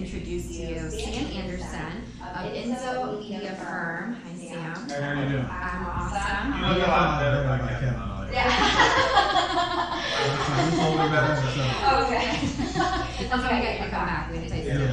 introduce to you Sam Anderson of Enso Media Firm. Hi, Sam. Hey, how you doing? I'm awesome. You look a lot better than I can. Yeah. Just a little bit better than myself. Okay. That's why we got you to come back. We had to tell you.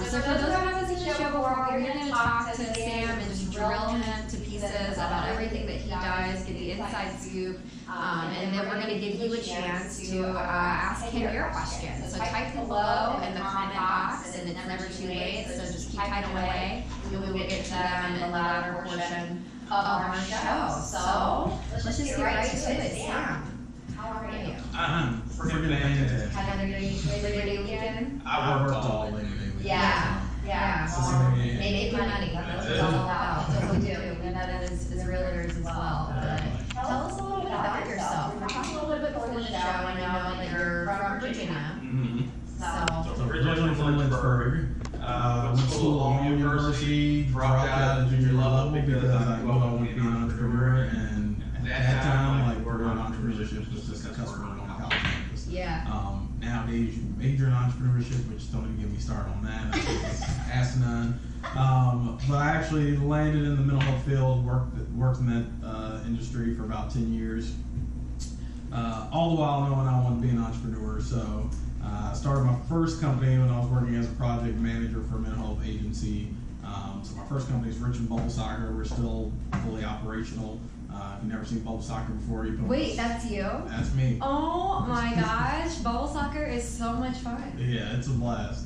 So for those who haven't seen the show before, we're going to talk to Sam and just drill him to pieces about everything that he does, get the inside scoop, and then we're going to give you a chance to ask him your questions. So type below in the comment box, and it's never too late, so just keep typing away. We will get to them in the latter portion of our show. So let's just get right to it. Sam, how are you? I'm freaking fantastic. Had another Labor Day weekend? I worked all Labor Day weekend. Yeah. Well, make your money. That's what it's all about. That's what we do. We know that as realtors as well. But tell us a little bit about yourself. We're talking a little bit before the show. I know that you're from Virginia. So originally from Lynchburg. Went to school at University, dropped out at junior level because I knew I wanted to be an entrepreneur, and at that time, like, working on entrepreneurship was just a customer on college campus. Nowadays, you major in entrepreneurship, which don't even get me started on that. I think it's asinine. But I actually landed in the mental health field, worked in that industry for about 10 years, all the while knowing I wanted to be an entrepreneur. So I started my first company when I was working as a project manager for a mental health agency. So my first company is Rich and Bubble Soccer. We're still fully operational. If you've never seen Bubble Soccer before, you can. Wait, that's you? That's me. Oh my gosh, Bubble Soccer is so much fun. Yeah, it's a blast.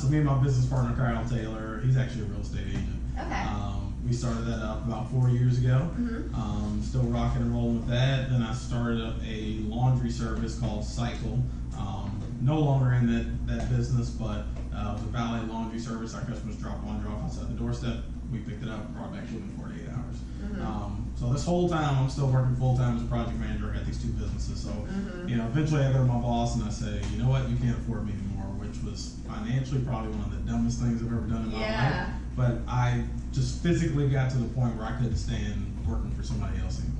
So me and my business partner, Kyle Taylor, he's actually a real estate agent. Okay. We started that up about 4 years ago. Still rocking and rolling with that. Then I started up a laundry service called Cycle. No longer in that business, but it was a valet laundry service. Our customers drop laundry off outside the doorstep. We picked it up, brought it back to them in 48 hours. So this whole time, I'm still working full time as a project manager. I got these two businesses. So, eventually I go to my boss and I say, you know what, you can't afford me anymore, which was financially probably one of the dumbest things I've ever done in my life. But I just physically got to the point where I couldn't stand working for somebody else anymore.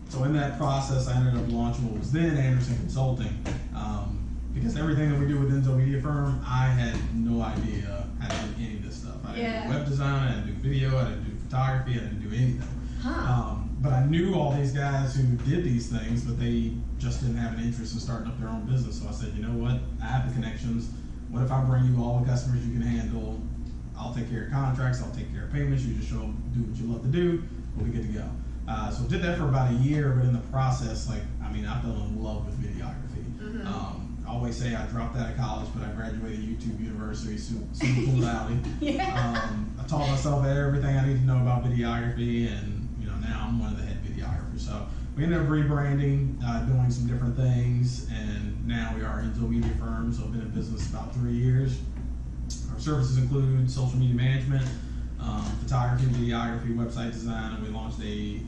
So in that process, I ended up launching what was then Anderson Consulting. Because everything that we do with Enso Media Firm, I had no idea how to do any of this stuff. I didn't do web design, I didn't do video, I didn't do photography, I didn't do anything. But I knew all these guys who did these things, but they just didn't have an interest in starting up their own business. So I said, you know what, I have the connections. What if I bring you all the customers you can handle? I'll take care of contracts, I'll take care of payments, you just show them, do what you love to do, we'll be good to go. So I did that for about a year, but in the process, I fell in love with videography. I always say I dropped out of college, but I graduated YouTube University, super cool Valley. I taught myself everything I need to know about videography, and now I'm one of the head videographers. So we ended up rebranding, doing some different things, and now we are Enso Media Firm. So I've been in business about 3 years. Our services include social media management, photography, videography, website design, and we launched a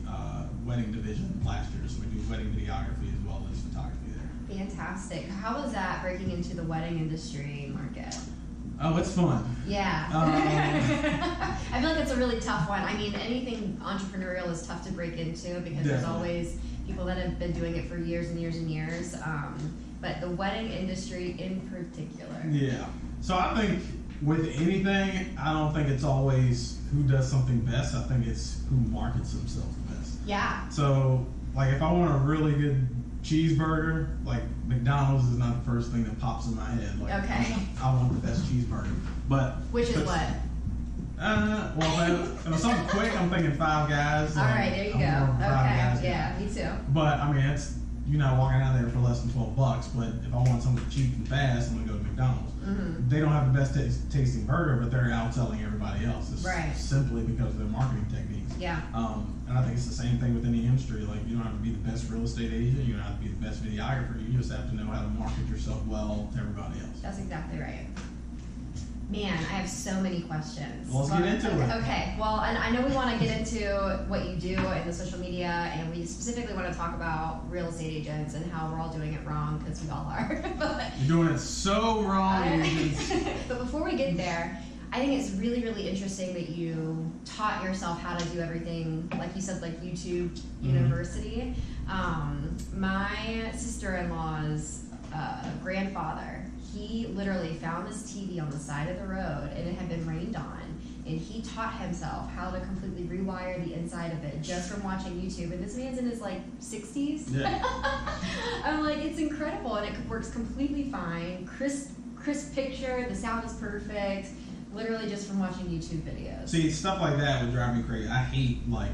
wedding division last year. So we do wedding videography as well as photography there. Fantastic. How was that breaking into the wedding industry market? Oh, it's fun. Yeah. I feel like it's a really tough one. I mean, anything entrepreneurial is tough to break into because there's always people that have been doing it for years and years and years. But the wedding industry in particular. Yeah. So I think with anything, I don't think it's always who does something best. I think it's who markets themselves best. Yeah. So, if I want a really good cheeseburger, McDonald's is not the first thing that pops in my head. I want the best cheeseburger. But which is what? If it was something quick, I'm thinking Five Guys. All right, there you go. Okay, yeah, me too. But it's you're not walking out there for less than $12. But if I want something cheap and fast, I'm gonna go to McDonald's. They don't have the best tasting burger, but they're outselling everybody else. It's simply because of their marketing techniques. Yeah. And I think it's the same thing with any industry. You don't have to be the best real estate agent. You don't have to be the best videographer. You just have to know how to market yourself well to everybody else. That's exactly right. Man, I have so many questions. Well, let's get into it. Okay, well, and I know we want to get into what you do in the social media, and we specifically want to talk about real estate agents and how we're all doing it wrong, because we all are. You're doing it so wrong, agents. But before we get there, I think it's really, really interesting that you taught yourself how to do everything, like you said, YouTube University. My sister-in-law's grandfather, he literally found this TV on the side of the road, and it had been rained on. And he taught himself how to completely rewire the inside of it just from watching YouTube. And this man's in his like 60s. Yeah. I'm like, it's incredible, and it works completely fine. Crisp picture, the sound is perfect. Literally just from watching YouTube videos. See, stuff like that would drive me crazy. I hate like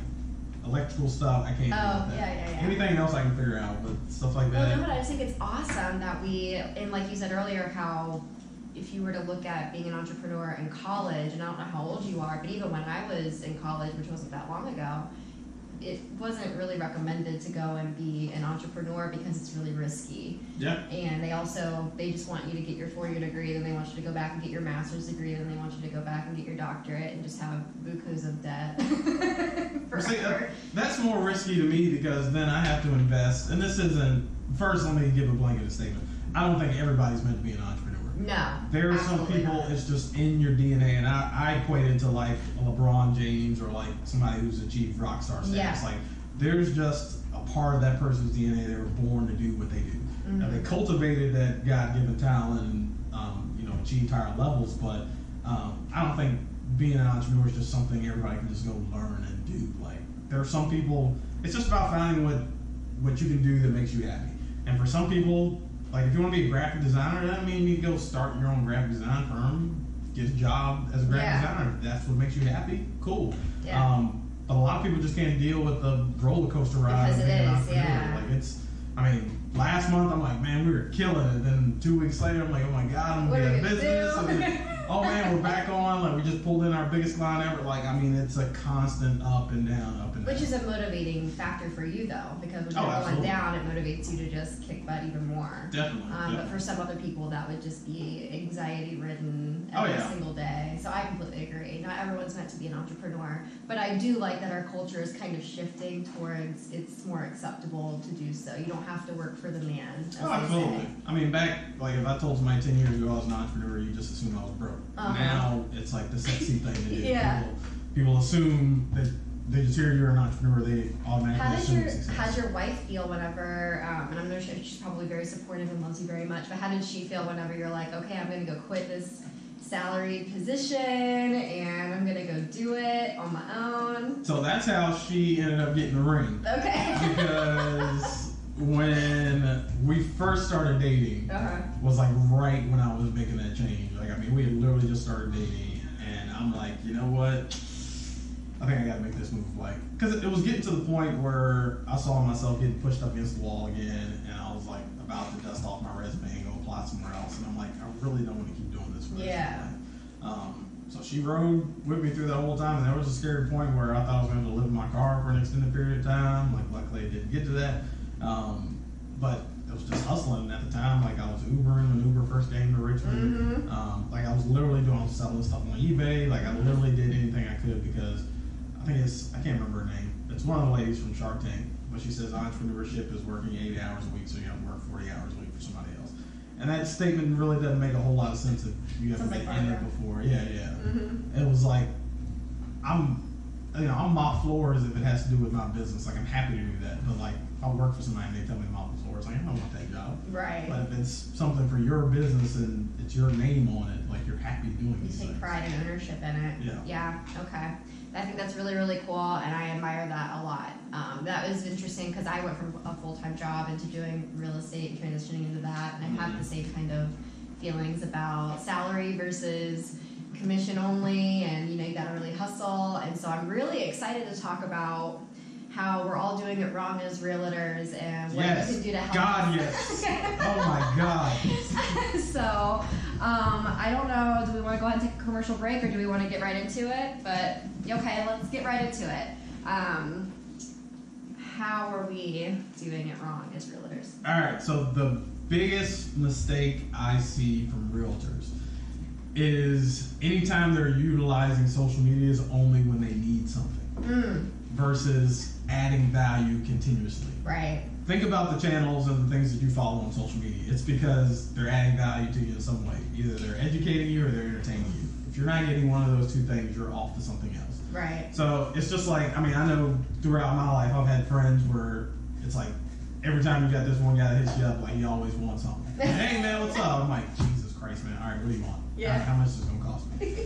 electrical stuff. I can't do that. Yeah. Anything else I can figure out, but stuff like that. Well, no, but I just think it's awesome that and like you said earlier, how if you were to look at being an entrepreneur in college, and I don't know how old you are, but even when I was in college, which wasn't that long ago, it wasn't really recommended to go and be an entrepreneur because it's really risky. Yeah. And they just want you to get your 4-year degree, then they want you to go back and get your master's degree, then they want you to go back and get your doctorate and just have bukus of debt. See, that's more risky to me because then I have to invest, and this isn't, first let me give a blanket statement. I don't think everybody's meant to be an entrepreneur. No. There are some people, not. it's just in your DNA, and I equate it to like a LeBron James or like somebody who's achieved rock star status. Yeah. Like, there's just a part of that person's DNA. They were born to do what they do. Mm-hmm. Now, they cultivated that God-given talent and achieved higher levels, but I don't think being an entrepreneur is just something everybody can just go learn and do. Like, there are some people, it's just about finding what you can do that makes you happy. And for some people, like if you want to be a graphic designer, that doesn't mean you need to go start your own graphic design firm, get a job as a graphic designer. If that's what makes you happy, cool. Yeah. But a lot of people just can't deal with the roller coaster ride. Because it of being an is, entrepreneur. yeah. Like last month I'm like, man, we were killing it. Then 2 weeks later, I'm like, oh my God, I'm gonna be out of business. And then, oh man, we're back on. Like we just pulled in our biggest client ever. Like it's a constant up and down, up and down. Which is a motivating factor for you though, because when you're going absolutely. down, it motivates you to just kick butt even more. Definitely. But for some other people, that would just be anxiety ridden every single day. So I completely agree. Not everyone's meant to be an entrepreneur, but I do like that our culture is kind of shifting towards it's more acceptable to do so. You don't have to work for the man. Absolutely. Back if I told somebody 10 years ago I was an entrepreneur, you just assumed I was broke. Now it's like the sexy thing to do. Yeah. People assume that they just hear you're an entrepreneur, they automatically assume success. How does your wife feel whenever, and I'm sure she's probably very supportive and loves you very much, but how did she feel whenever you're like, okay, I'm going to go quit this salaried position and I'm going to go do it on my own? So that's how she ended up getting the ring. Okay. Because when we first started dating, was like right when I was making that change. We had literally just started dating, and I'm like, you know what? I think I gotta make this move. Because it was getting to the point where I saw myself getting pushed up against the wall again, and I was like about to dust off my resume and go apply somewhere else. And I'm like, I really don't want to keep doing this for the rest of my life. So she rode with me through that whole time, and there was a scary point where I thought I was going to live in my car for an extended period of time. Luckily I didn't get to that. But it was just hustling at the time. I was Ubering when Uber first came to Richmond. I was literally selling stuff on eBay. I literally did anything I could because I can't remember her name. It's one of the ladies from Shark Tank, but she says entrepreneurship is working 80 hours a week, so you have to work 40 hours a week for somebody else. And that statement really doesn't make a whole lot of sense if you haven't been in it before. Yeah. It was I'm mop floors if it has to do with my business. I'm happy to do that, but if I work for somebody and they tell me to mop the floors, I don't want that job. Right. But if it's something for your business and it's your name on it, you're happy doing these things. You take pride and ownership in it. Yeah. Okay. I think that's really, really cool, and I admire that a lot. That was interesting because I went from a full-time job into doing real estate and transitioning into that, and I have the same kind of feelings about salary versus commission only, and you gotta really hustle. And so I'm really excited to talk about how we're all doing it wrong as realtors and what you can do to help us. Yes. Oh my God. So, I don't know, do we want to go ahead and take a commercial break or do we want to get right into it? But, okay, let's get right into it. How are we doing it wrong as realtors? All right, so the biggest mistake I see from realtors is anytime they're utilizing social media is only when they need something versus adding value continuously. Right. Think about the channels and the things that you follow on social media. It's because they're adding value to you in some way. Either they're educating you or they're entertaining you. If you're not getting one of those two things, you're off to something else. Right. So it's just I know throughout my life I've had friends where it's every time you got this one guy that hits you up, like he always wants something. Hey man, what's up? I'm like, Jesus Christ, man. All right, what do you want? Yeah. How much is this gonna cost me?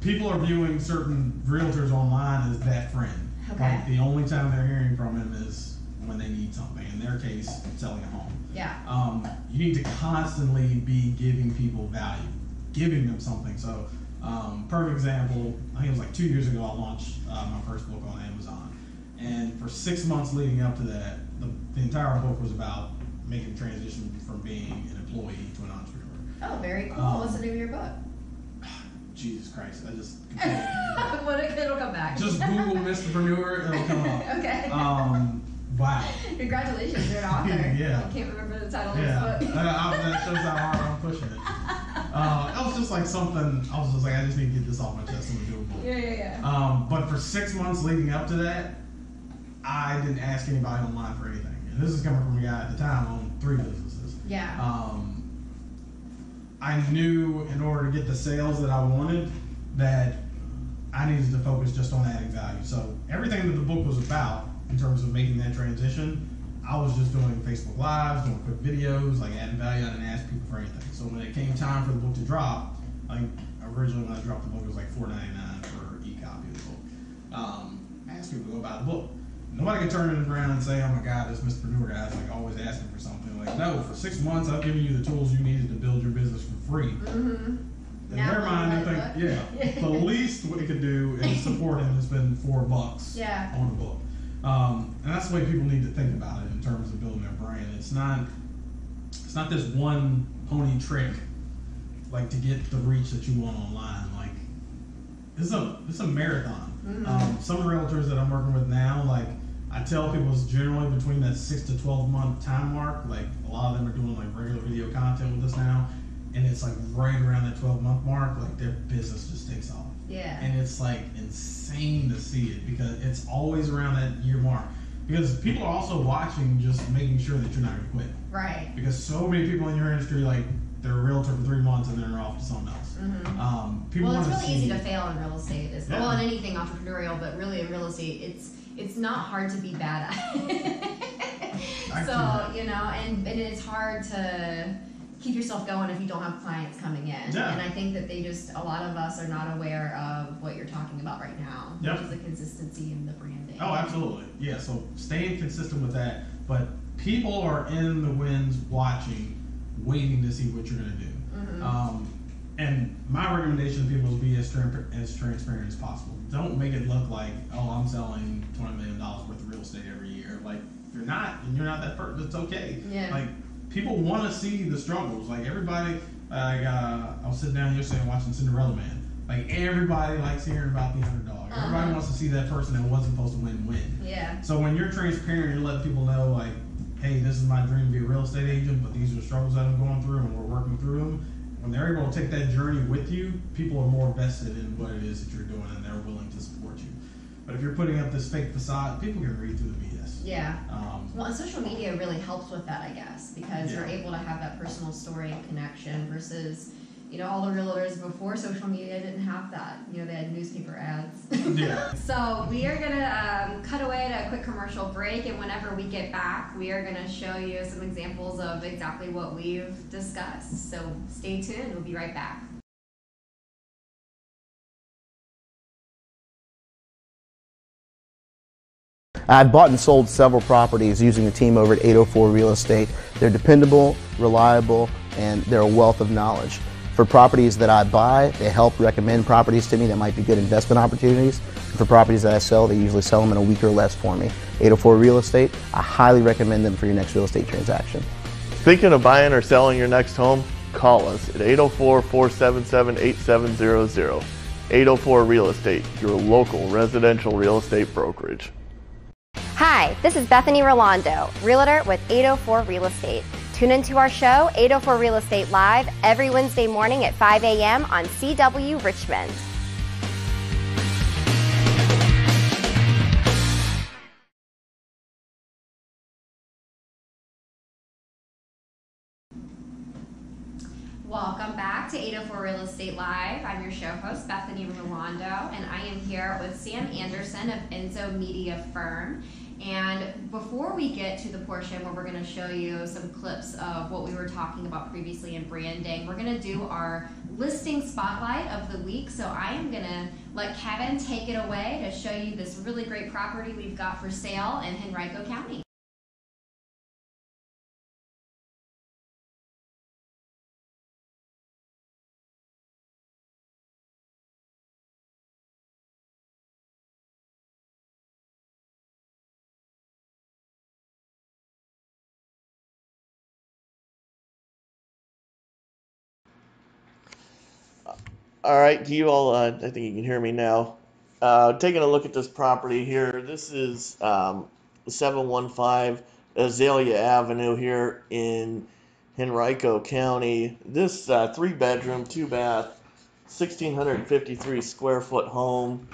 People are viewing certain realtors online as that friend. Okay. Like the only time they're hearing from him is when they need something. In their case, selling a home. Yeah. You need to constantly be giving people value, giving them something. So, perfect example, I think it was like 2 years ago I launched my first book on Amazon. And for 6 months leading up to that, the entire book was about making the transition from being an employee to an entrepreneur. Oh, very cool. What's the name of your book? Jesus Christ, I just It'll come back. just Google Mr. it'll come up. Okay. Wow. Congratulations, you're an author. Yeah. I can't remember the title Yeah. of this book. That shows how hard I'm pushing it. It was just like something, I was just like, I just need to get this off my chest. I'm gonna do a book. Yeah. But for 6 months leading up to that, I didn't ask anybody online for anything. And this is coming from a guy at the time who owned 3 businesses. Yeah. I knew in order to get the sales that I wanted that I needed to focus just on adding value. So everything that the book was about in terms of making that transition, I was just doing Facebook Lives, doing quick videos, like adding value. I didn't ask people for anything. So when it came time for the book to drop, I think originally when I dropped the book, it was like $4.99 for e-copy of the book. I asked people to go buy the book. Nobody could turn it around and say, oh my God, this Mr. guy's like always asking for something. Like, no, for 6 months, I've given you the tools you needed to build your business for free. Mm-hmm. In their mind, they think, the least what he could do is support him and spend $4 on a book. And that's the way people need to think about it in terms of building their brand. It's not this one pony trick, like to get the reach that you want online. Like, it's a marathon. Mm-hmm. Some realtors that I'm working with now, like, I tell people it's generally between that 6 to 12 month time mark. Like a lot of them are doing like regular video content with us now, and it's like right around that 12-month mark, like their business just takes off. Yeah. And it's like insane to see it because it's always around that year mark. Because people are also watching, just making sure that you're not gonna quit. Right. Because so many people in your industry, like they're a realtor for 3 months and then they're off to something else. Mm-hmm. People well, it's wanna really see easy to fail in real estate. Well, in anything entrepreneurial, but really in real estate, it's not hard to be bad at it. So, you know, and it's hard to keep yourself going if you don't have clients coming in. Yeah. And I think that a lot of us are not aware of what you're talking about right now, Yep. which is the consistency and the branding. Oh, absolutely. Yeah, so staying consistent with that. But people are in the wings watching, waiting to see what you're going to do. Mm-hmm. And my recommendation to people is be as transparent as possible. Don't make it look like, oh, I'm selling $20 million worth of real estate every year. Like, if you're not, and you're not that person, it's okay. Yeah. Like, people want to see the struggles. Like, everybody, I was sitting down yesterday watching Cinderella Man. Like, everybody likes hearing about the underdog. Everybody wants to see that person that wasn't supposed to win. Yeah. So when you're transparent, you're letting people know, like, hey, this is my dream to be a real estate agent, but these are the struggles that I'm going through, and we're working through them. When they're able to take that journey with you, people are more vested in what it is that you're doing, and they're willing to support you. But if you're putting up this fake facade, people can read through the BS. Yeah. Well, and social media really helps with that, I guess, because you're able to have that personal story and connection versus, you know, all the realtors before social media didn't have that. You know, they had newspaper ads. Yeah. So we are going to cut away to a quick commercial break, and whenever we get back, we are going to show you some examples of exactly what we've discussed. So stay tuned. We'll be right back. I've bought and sold several properties using the team over at 804 Real Estate. They're dependable, reliable, and they're a wealth of knowledge. For properties that I buy, they help recommend properties to me that might be good investment opportunities. And for properties that I sell, they usually sell them in a week or less for me. 804 Real Estate, I highly recommend them for your next real estate transaction. Thinking of buying or selling your next home? Call us at 804-477-8700. 804 Real Estate, your local residential real estate brokerage. Hi, this is Bethany Rolando, realtor with 804 Real Estate. Tune into our show, 804 Real Estate Live, every Wednesday morning at 5 a.m. on CW Richmond. Welcome back to 804 Real Estate Live. I'm your show host, Bethany Rolando, and I am here with Sam Anderson of Enso Media Firm. And before we get to the portion where we're going to show you some clips of what we were talking about previously in branding, we're going to do our listing spotlight of the week. So I am going to let Kevin take it away to show you this really great property we've got for sale in Henrico County. All right, you all, I think you can hear me now. Taking a look at this property here, this is 715 Azalea Avenue here in Henrico County. This 3-bedroom, 2-bath, 1,653 square foot home.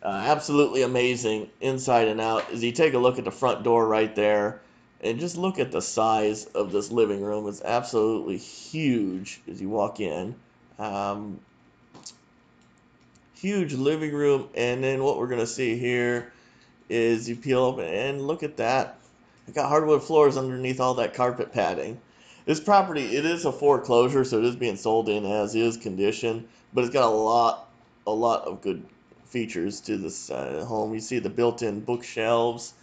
Absolutely amazing inside and out. As you take a look at the front door right there, and just look at the size of this living room. It's absolutely huge as you walk in. Huge living room, and then what we're going to see here is you peel up and look at that. I got hardwood floors underneath all that carpet padding. This property, it is a foreclosure, so it is being sold in as is condition, but it's got a lot of good features to this home. You see the built-in bookshelves,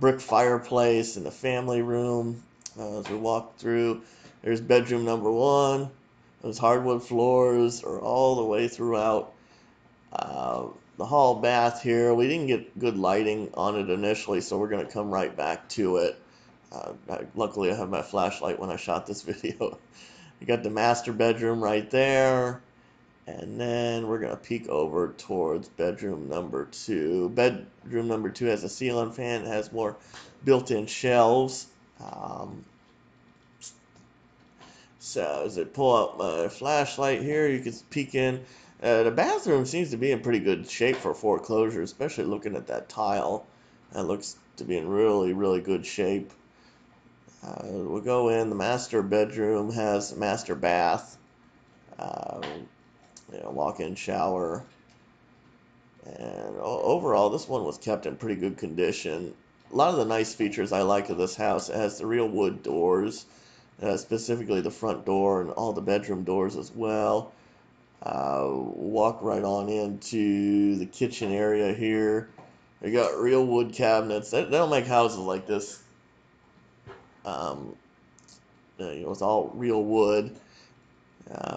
brick fireplace in the family room. As we walk through, there's bedroom number 1. Those hardwood floors are all the way throughout. The hall bath here, we didn't get good lighting on it initially, so we're going to come right back to it. Luckily, I have my flashlight when I shot this video. You got the master bedroom right there, and then we're going to peek over towards bedroom number 2. Bedroom number 2 has a ceiling fan. It has more built-in shelves. So as I pull out my flashlight here, you can peek in. The bathroom seems to be in pretty good shape for foreclosure, especially looking at that tile. That looks to be in really, really good shape. We'll go in. The master bedroom has a master bath, walk-in shower. And overall, this one was kept in pretty good condition. A lot of the nice features I like of this house, it has the real wood doors, specifically the front door and all the bedroom doors as well. Walk right on into the kitchen area here. We got real wood cabinets. They don't make houses like this. It's all real wood.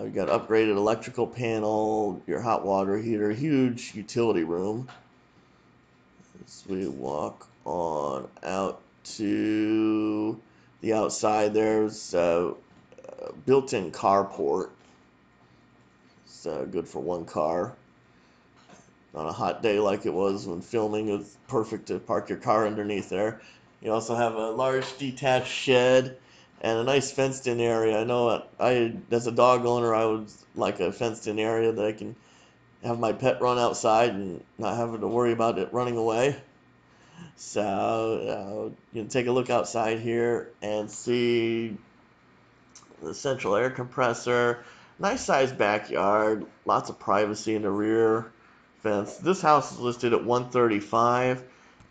We got upgraded electrical panel, your hot water heater, huge utility room. As we walk on out to the outside, there's a built-in carport. It's good for one car. On a hot day like it was when filming, it's perfect to park your car underneath there. You also have a large detached shed and a nice fenced-in area. I know as a dog owner, I would like a fenced-in area that I can have my pet run outside and not having to worry about it running away. So you can take a look outside here and see the central air compressor. Nice sized backyard, lots of privacy in the rear fence. This house is listed at $135,000,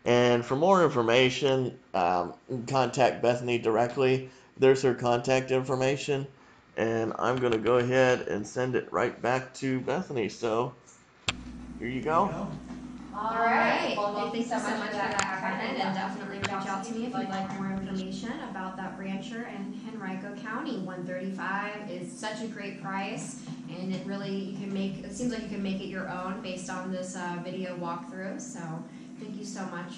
and for more information, contact Bethany directly. There's her contact information, and I'm going to go ahead and send it right back to Bethany. So here you go. All right. Well, thank you so much for that, Kevin, and definitely reach out to me if you'd like more information about that rancher in Henrico County. $135,000 is such a great price, and it seems like you can make it your own based on this video walkthrough. So thank you so much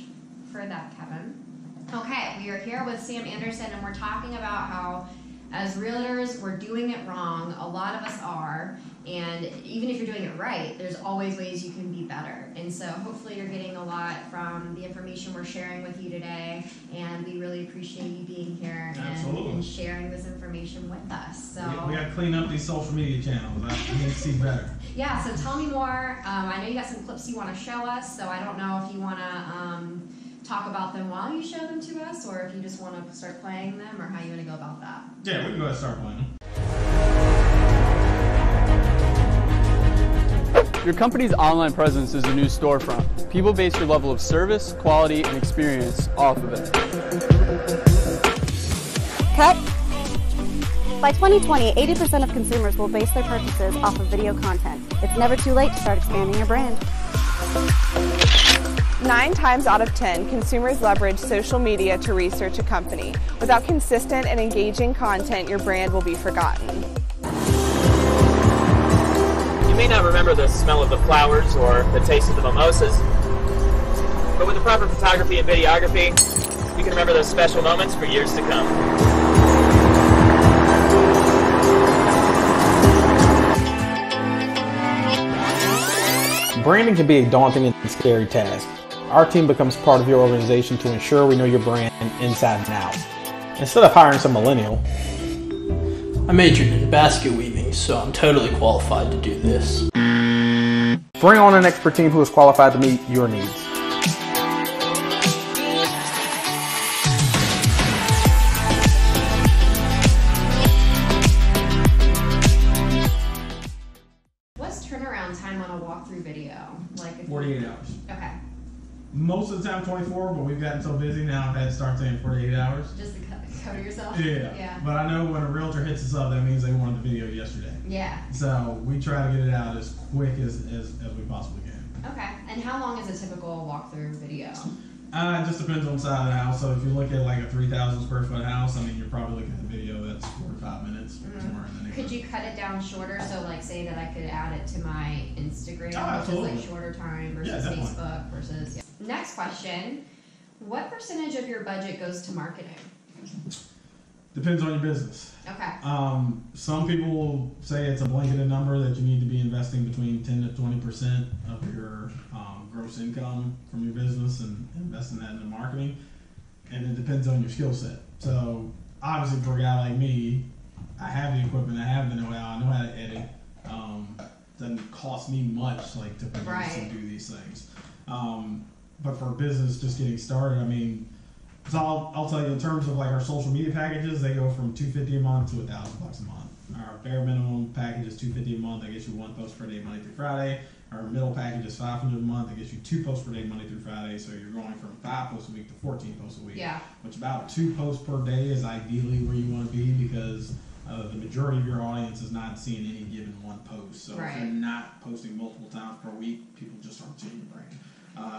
for that, Kevin. Okay, we are here with Sam Anderson, and we're talking about how as realtors, we're doing it wrong. A lot of us are. And even if you're doing it right, there's always ways you can be better. And so hopefully you're getting a lot from the information we're sharing with you today. And we really appreciate you being here and sharing this information with us. So we got to clean up these social media channels. I need to see better. Yeah, so tell me more. I know you got some clips you want to show us, so I don't know if you want to talk about them while you show them to us, or if you just want to start playing them, or how you want to go about that. Yeah, we can go ahead and start playing them. Your company's online presence is a new storefront. People base your level of service, quality, and experience off of it. Cut. By 2020, 80% of consumers will base their purchases off of video content. It's never too late to start expanding your brand. 9 times out of 10, consumers leverage social media to research a company. Without consistent and engaging content, your brand will be forgotten. You may not remember the smell of the flowers or the taste of the mimosas, but with the proper photography and videography, you can remember those special moments for years to come. Branding can be a daunting and scary task. Our team becomes part of your organization to ensure we know your brand inside and out. Instead of hiring some millennial, I majored in basket weaving, so I'm totally qualified to do this. Bring on an expert team who is qualified to meet your needs. What's turnaround time on a walkthrough video? Like 48 hours. Okay. Most of the time 24, but we've gotten so busy now I've had to start saying 48 hours. Just to cover yourself? Yeah. But I know when a realtor hits us up, that means they wanted the video yesterday. Yeah. So we try to get it out as quick as we possibly can. Okay. And how long is a typical walkthrough video? It just depends on the side of the house. So if you look at like a 3,000 square foot house, I mean, you're probably looking at a video that's 45 minutes, somewhere in the neighborhood. Could you cut it down shorter? So like say that I could add it to my Instagram, which is like shorter time versus Facebook versus... Yeah. Next question. What percentage of your budget goes to marketing? Depends on your business. Okay. Some people will say it's a blanketed number that you need to be investing between 10 to 20% of your gross income from your business and investing that into marketing. And it depends on your skill set. So obviously for a guy like me, I have the equipment, I have the know-how, I know how to edit. Doesn't cost me much like to produce and do these things. But for a business just getting started, I mean, so I'll tell you in terms of like our social media packages, they go from $250 a month to $1,000 a month. Our bare minimum package is $250 a month. That gets you 1 post per day, Monday through Friday. Our middle package is $500 a month. That gets you 2 posts per day, Monday through Friday. So you're going from 5 posts a week to 14 posts a week. Yeah. Which about 2 posts per day is ideally where you want to be because the majority of your audience is not seeing any given one post. So if you're not posting multiple times per week, people just aren't seeing your brand.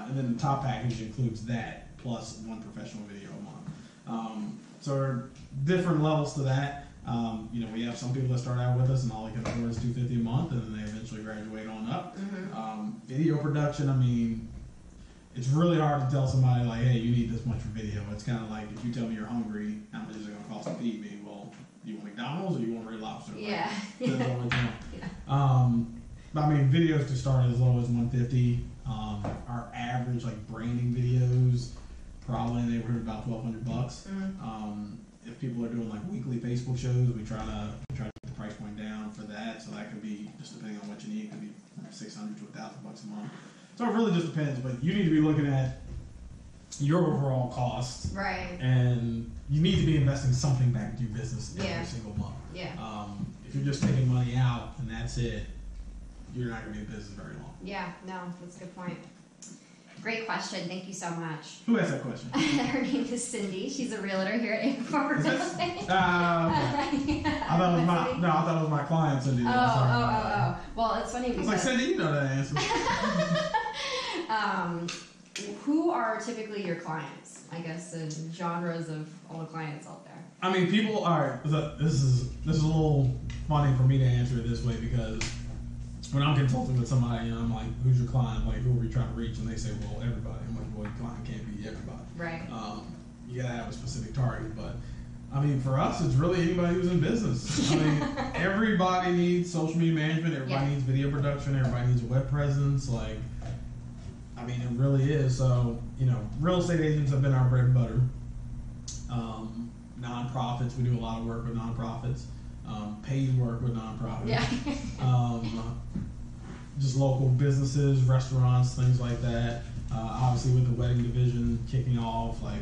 And then the top package includes that plus 1 professional video a month. So there are different levels to that. We have some people that start out with us and all they can afford is $250 a month, and then they eventually graduate on up. Video production, I mean, it's really hard to tell somebody like, hey, you need this much for video. It's kind of like if you tell me you're hungry, how much is it going to cost to feed me? Well, do you want McDonald's or you want Red Lobster? Yeah. Depends on what you want. But I mean, videos to start as low as $150. Our average like branding videos probably in the neighborhood of about $1,200. If people are doing like weekly Facebook shows, we try to get the price point down for that. So that could be just depending on what you need. It could be from $600 to $1,000 a month. So it really just depends. But you need to be looking at your overall costs, right? And you need to be investing something back into your business every single month. Yeah. If you're just taking money out and that's it, you're not going to be in business very long. Yeah. No, that's a good point. Great question. Thank you so much. Who asked that question? Her name is Cindy. She's a realtor here at A4 Real Estate. Okay. I thought it was my client, Cindy. Oh. Well, it's funny because... I was like, Cindy, you know that answer. Who are typically your clients? I guess the genres of all the clients out there. I mean, people are... This is a little funny for me to answer it this way because... When I'm consulting with somebody, I'm like, who's your client? Like, who are we trying to reach? And they say, well, everybody. I'm like, well, your client can't be everybody. Right. You gotta have a specific target. But, I mean, for us, it's really anybody who's in business. I mean, everybody needs social media management. Everybody needs video production. Everybody needs a web presence. Like, I mean, it really is. So, real estate agents have been our bread and butter. Nonprofits, we do a lot of work with nonprofits. Paid work with nonprofits. Yeah. Just local businesses, restaurants, things like that. Obviously with the wedding division kicking off, like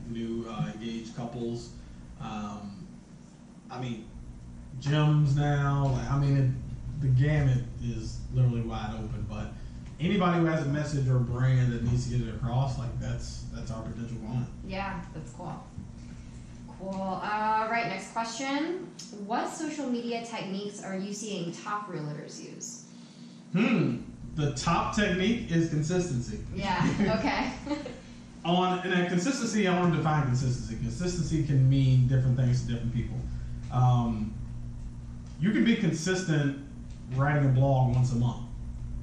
new engaged couples. I mean, gyms now. the gamut is literally wide open. But anybody who has a message or brand that needs to get it across, like that's our potential client. Yeah, that's cool. Cool. Right, next question. What social media techniques are you seeing top realtors use? The top technique is consistency. Yeah, okay. And consistency, I want to define consistency. Consistency can mean different things to different people. You can be consistent writing a blog once a month.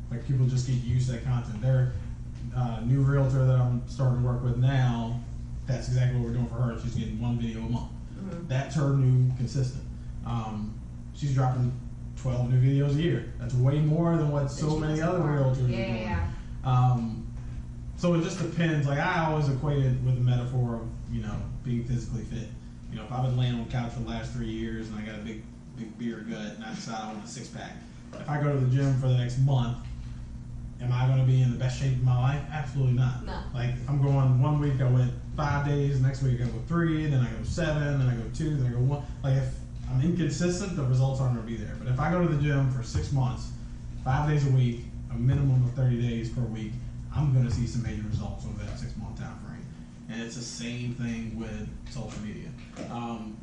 Like, people just get used to that content. Their new realtor that I'm starting to work with now, that's exactly what we're doing for her. She's getting one video a month. That's her new consistent. She's dropping 12 new videos a year. That's way more than what so many other realtors are doing. So it just depends. Like, I always equate it with the metaphor of, you know, being physically fit. You know, if I've been laying on the couch for the last 3 years and I got a big beer gut and I decide I want a six-pack, if I go to the gym for the next month, am I going to be in the best shape of my life? Absolutely not. No. Like, if I'm going 1 week, I went 5 days, next week I go 3, then I go 7, then I go 2, then I go 1. Like, if I'm inconsistent, the results aren't going to be there. But if I go to the gym for 6 months, 5 days a week, a minimum of 30 days per week, I'm going to see some major results over that 6-month time frame. And it's the same thing with social media.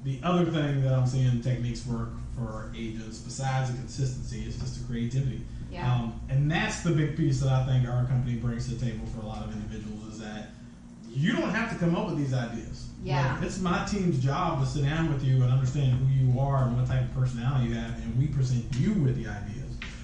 The other thing that I'm seeing techniques work for agents, besides the consistency, is just the creativity. Yeah. And that's the big piece that I think our company brings to the table for a lot of individuals, is that you don't have to come up with these ideas. Yeah. Like, it's my team's job to sit down with you and understand who you are and what type of personality you have, and we present you with the ideas.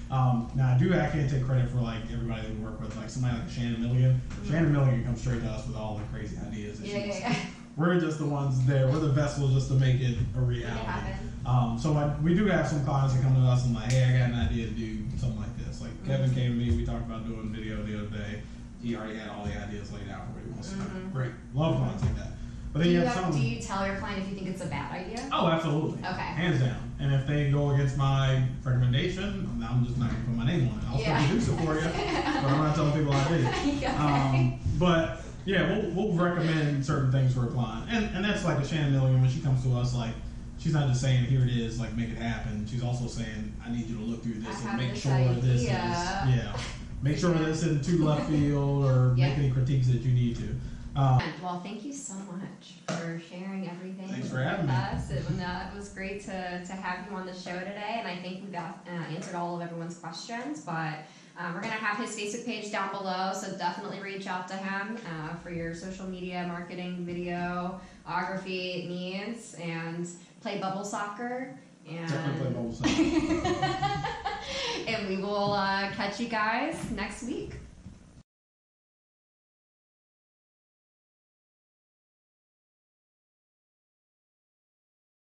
Now, I can't take credit for, like, everybody that we work with. Like, somebody like Shannon Milligan. Shannon Milligan comes straight to us with all the crazy ideas that she wants. We're just the ones there. We're the vessel just to make it a reality. So we do have some clients that come to us and like, hey, I got an idea to do something like this. Like, Kevin came to me. We talked about doing video the other day. He already had all the ideas laid out for what he wants to do. Great. Love clients like that. But then Do you tell your client if you think it's a bad idea? Oh, absolutely. Okay. Hands down. And if they go against my recommendation, I'm just not going to put my name on it. I'll still produce it for you, but I'm not telling people I did. But yeah, we'll recommend certain things for a client. And that's like a Shannon Milligan, when she comes to us, like, she's not just saying, here it is, like, make it happen. She's also saying, I need you to look through this and make sure this is, make sure this isn't too left field, or make any critiques that you need to. Well, thank you so much for sharing everything Thanks for with having us. It was great to have you on the show today, and I think we've answered all of everyone's questions. But we're going to have his Facebook page down below, so definitely reach out to him for your social media, marketing, videography needs, and play bubble soccer. And definitely play bubble soccer. and we will catch you guys next week.